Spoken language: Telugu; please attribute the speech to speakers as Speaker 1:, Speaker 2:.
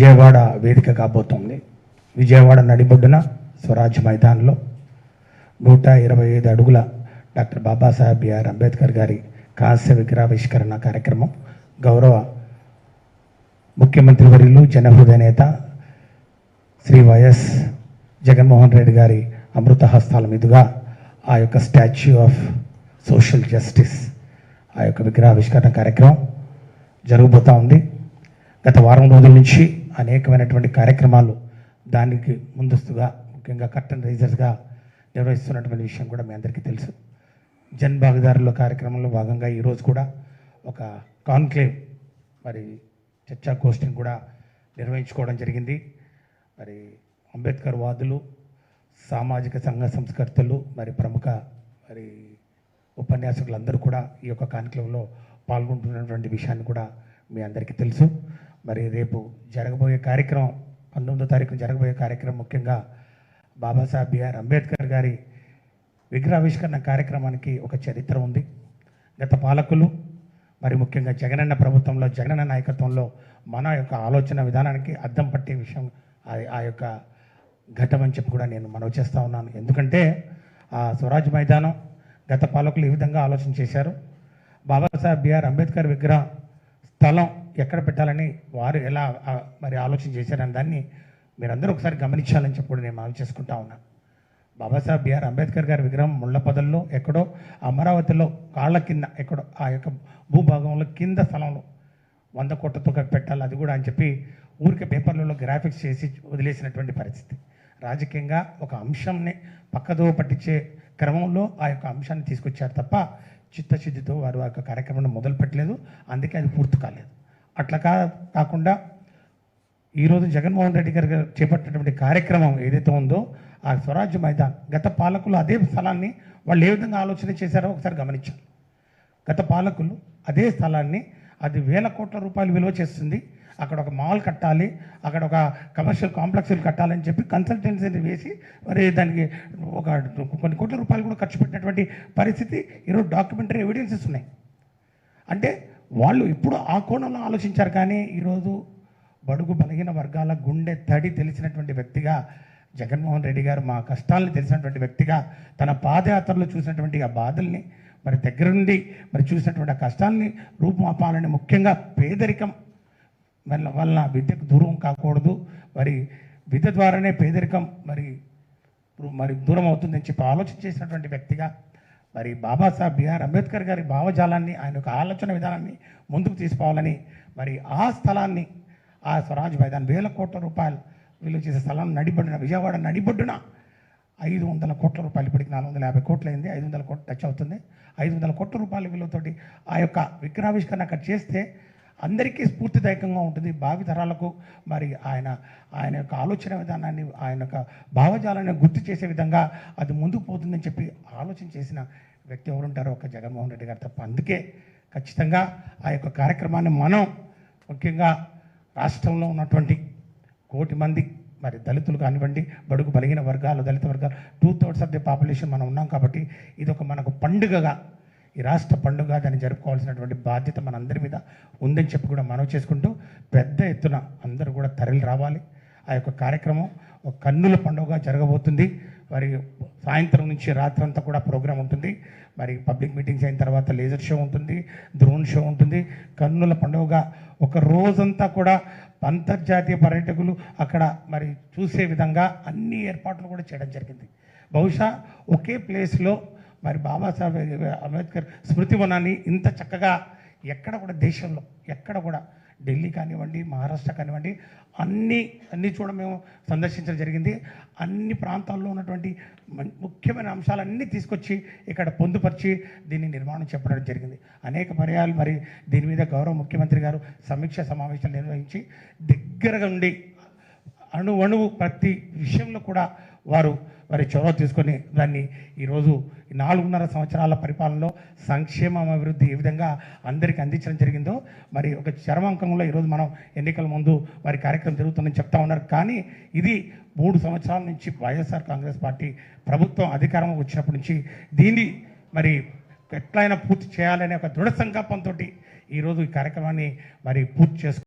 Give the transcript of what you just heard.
Speaker 1: విజయవాడ వేదిక కాబోతోంది. విజయవాడ నడిబొడ్డున స్వరాజ్ మైదాన్లో 125 అడుగుల డాక్టర్ బాబాసాహెబ్ బిఆర్ అంబేద్కర్ గారి కాంస్య విగ్రహావిష్కరణ కార్యక్రమం గౌరవ ముఖ్యమంత్రి వర్యులు జనహృదయ నేత శ్రీ వైఎస్ జగన్మోహన్ రెడ్డి గారి అమృత హస్తాల మీదుగా ఆ యొక్క స్టాచ్యూ ఆఫ్ సోషల్ జస్టిస్ ఆ యొక్క విగ్రహావిష్కరణ కార్యక్రమం జరగబోతూ ఉంది. గత వారం రోజుల నుంచి అనేకమైనటువంటి కార్యక్రమాలు దానికి ముందస్తుగా ముఖ్యంగా కర్టన్ రైజర్స్గా నిర్వహిస్తున్నటువంటి విషయం కూడా మీ అందరికీ తెలుసు. జన్ భాగీదారుల కార్యక్రమంలో భాగంగా ఈరోజు కూడా ఒక కాన్క్లేవ్ మరి చర్చా గోష్ఠిని కూడా నిర్వహించుకోవడం జరిగింది. మరి అంబేద్కర్ వాదులు, సామాజిక సంఘ సంస్కర్తలు, మరి ప్రముఖ మరి ఉపన్యాసకులందరూ కూడా ఈ యొక్క కాన్క్లేవ్లో పాల్గొంటున్నటువంటి విషయాన్ని కూడా మీ అందరికీ తెలుసు. మరి రేపు జరగబోయే కార్యక్రమం 19వ తారీఖున జరగబోయే కార్యక్రమం ముఖ్యంగా బాబాసాహెబ్ బిఆర్ అంబేద్కర్ గారి విగ్రహావిష్కరణ కార్యక్రమానికి ఒక చరిత్ర ఉంది. గత పాలకులు మరి ముఖ్యంగా జగనన్న ప్రభుత్వంలో, జగనన్న నాయకత్వంలో మన యొక్క ఆలోచన విధానానికి అద్దం పట్టే విషయం ఆ యొక్క ఘట్టం అని చెప్పి కూడా నేను మనవి చేస్తూ ఉన్నాను. ఎందుకంటే ఆ స్వరాజ్ మైదానం గత పాలకులు ఈ విధంగా ఆలోచన చేశారు. బాబాసాహెబ్ బిఆర్ అంబేద్కర్ విగ్రహ స్థలం ఎక్కడ పెట్టాలని వారు ఎలా మరి ఆలోచన చేశారని దాన్ని మీరందరూ ఒకసారి గమనించాలని చెప్పి కూడా నేను మనవి చేసుకుంటా ఉన్నాను. బాబాసాహెబ్ బిఆర్ అంబేద్కర్ గారి విగ్రహం ముళ్ళపొదల్లో ఎక్కడో, అమరావతిలో కాళ్ళ కింద ఎక్కడో ఆ యొక్క భూభాగంలో కింద స్థలంలో 100 కోట్లతో పెట్టాలి, అది కూడా అని చెప్పి ఊరికే పేపర్లలో గ్రాఫిక్స్ చేసి వదిలేసినటువంటి పరిస్థితి. రాజకీయంగా ఒక అంశంని పక్కదో పట్టించే క్రమంలో ఆ యొక్క అంశాన్ని తీసుకొచ్చారు తప్ప చిత్తశుద్ధితో వారు ఆ యొక్క కార్యక్రమాన్ని మొదలు పెట్టలేదు. అందుకే అది పూర్తి కాలేదు. అట్లా కాకుండా ఈరోజు జగన్మోహన్ రెడ్డి గారు చేపట్టినటువంటి కార్యక్రమం ఏదైతే ఉందో ఆ స్వరాజ్య మైదాన్, గత పాలకులు అదే స్థలాన్ని వాళ్ళు ఏ విధంగా ఆలోచన చేశారో ఒకసారి గమనించాలి. గత పాలకులు అదే స్థలాన్ని, అది వేల కోట్ల రూపాయలు విలువ చేస్తుంది, అక్కడ ఒక మాల్ కట్టాలి, అక్కడ ఒక కమర్షియల్ కాంప్లెక్స్లు కట్టాలని చెప్పి కన్సల్టెన్సీని వేసి మరి దానికి ఒక కొన్ని కోట్ల రూపాయలు కూడా ఖర్చు పెట్టినటువంటి పరిస్థితి ఈరోజు డాక్యుమెంటరీ ఎవిడెన్సెస్ ఉన్నాయి. అంటే వాళ్ళు ఇప్పుడు ఆ కోణంలో ఆలోచించారు. కానీ ఈరోజు బడుగు బలహీన వర్గాల గుండె తడి తెలిసినటువంటి వ్యక్తిగా జగన్మోహన్ రెడ్డి గారు, మా కష్టాలను తెలిసినటువంటి వ్యక్తిగా, తన పాదయాత్రలో చూసినటువంటి ఆ బాధల్ని మరి దగ్గర నుండి మరి చూసినటువంటి ఆ కష్టాలని రూపుమాపాలని, ముఖ్యంగా పేదరికం వలన విద్యకు దూరం కాకూడదు, మరి విద్య ద్వారానే పేదరికం మరి దూరం అవుతుందని చెప్పి ఆలోచన చేసినటువంటి వ్యక్తిగా మరి బాబాసాహెబ్ బిఆర్ అంబేద్కర్ గారి భావజాలాన్ని, ఆయన యొక్క ఆలోచన విధానాన్ని ముందుకు తీసుకోవాలని మరి ఆ స్థలాన్ని, ఆ స్వరాజ్ మైదాన్ వేల కోట్ల రూపాయలు విలువ చేసే స్థలం నడిబొడ్డున, విజయవాడ నడిబొడ్డున 500 కోట్ల రూపాయలు, ఇప్పటికి 450 కోట్లు అయింది, 500 కోట్లు టచ్ అవుతుంది. 500 కోట్ల రూపాయల విలువతోటి ఆ యొక్క విగ్రహావిష్కరణ అక్కడ చేస్తే అందరికీ స్ఫూర్తిదాయకంగా ఉంటుంది. భావితరాలకు మరి ఆయన యొక్క ఆలోచన విధానాన్ని, ఆయన యొక్క భావజాలాన్ని గుర్తు చేసే విధంగా అది ముందుకు పోతుందని చెప్పి ఆలోచన చేసిన వ్యక్తి ఎవరుంటారో ఒక జగన్మోహన్ రెడ్డి గారు తప్ప. అందుకే ఖచ్చితంగా ఆ యొక్క కార్యక్రమాన్ని మనం ముఖ్యంగా రాష్ట్రంలో ఉన్నటువంటి 1 కోటి మంది మరి దళితులు కానివ్వండి, బడుగు బలహీన వర్గాలు, దళిత వర్గాలు 2/3 ఆఫ్ ది పాపులేషన్ మనం ఉన్నాం కాబట్టి ఇది ఒక మనకు పండుగగా, ఈ రాష్ట్ర పండుగ దాన్ని జరుపుకోవాల్సినటువంటి బాధ్యత మనందరి మీద ఉందని చెప్పి కూడా మనవి చేసుకుంటూ పెద్ద ఎత్తున అందరూ కూడా తరలి రావాలి. ఆ యొక్క కార్యక్రమం ఒక కన్నుల పండుగగా జరగబోతుంది. మరి సాయంత్రం నుంచి రాత్రంతా కూడా ప్రోగ్రాం ఉంటుంది. మరి పబ్లిక్ మీటింగ్స్ అయిన తర్వాత లేజర్ షో ఉంటుంది, డ్రోన్ షో ఉంటుంది. కన్నుల పండుగగా ఒక రోజంతా కూడా అంతర్జాతీయ పర్యాటకులు అక్కడ మరి చూసే విధంగా అన్ని ఏర్పాట్లు కూడా చేయడం జరిగింది. బహుశా ఒకే ప్లేస్లో మరి బాబాసాహెబ్ అంబేద్కర్ స్మృతి వనాన్ని ఇంత చక్కగా ఎక్కడ కూడా దేశంలో ఎక్కడ కూడా, ఢిల్లీ కానివ్వండి, మహారాష్ట్ర కానివ్వండి, అన్ని చూడ మేము సందర్శించడం జరిగింది. అన్ని ప్రాంతాల్లో ఉన్నటువంటి ముఖ్యమైన అంశాలన్నీ తీసుకొచ్చి ఇక్కడ పొందుపరిచి దీన్ని నిర్మాణం చెప్పడం జరిగింది. అనేక పర్యాలు మరి దీని మీద గౌరవ ముఖ్యమంత్రి గారు సమీక్ష సమావేశాలు నిర్వహించి దగ్గరగా ఉండి అణువు ప్రతి విషయంలో కూడా వారు మరి చొరవ తీసుకొని దాన్ని ఈరోజు 4.5 సంవత్సరాల పరిపాలనలో సంక్షేమం, అభివృద్ధి ఏ విధంగా అందరికీ అందించడం జరిగిందో మరి ఒక చరమాంకంలో ఈరోజు మనం ఎన్నికల ముందు మరి కార్యక్రమం జరుగుతుందని చెప్తా ఉన్నారు. కానీ ఇది 3 సంవత్సరాల నుంచి వైఎస్ఆర్ కాంగ్రెస్ పార్టీ ప్రభుత్వం అధికారం వచ్చినప్పటి నుంచి దీన్ని మరి ఎట్లయినా పూర్తి చేయాలనే ఒక దృఢ సంకల్పంతో ఈరోజు ఈ కార్యక్రమాన్ని మరి పూర్తి చేసుకుంటాం.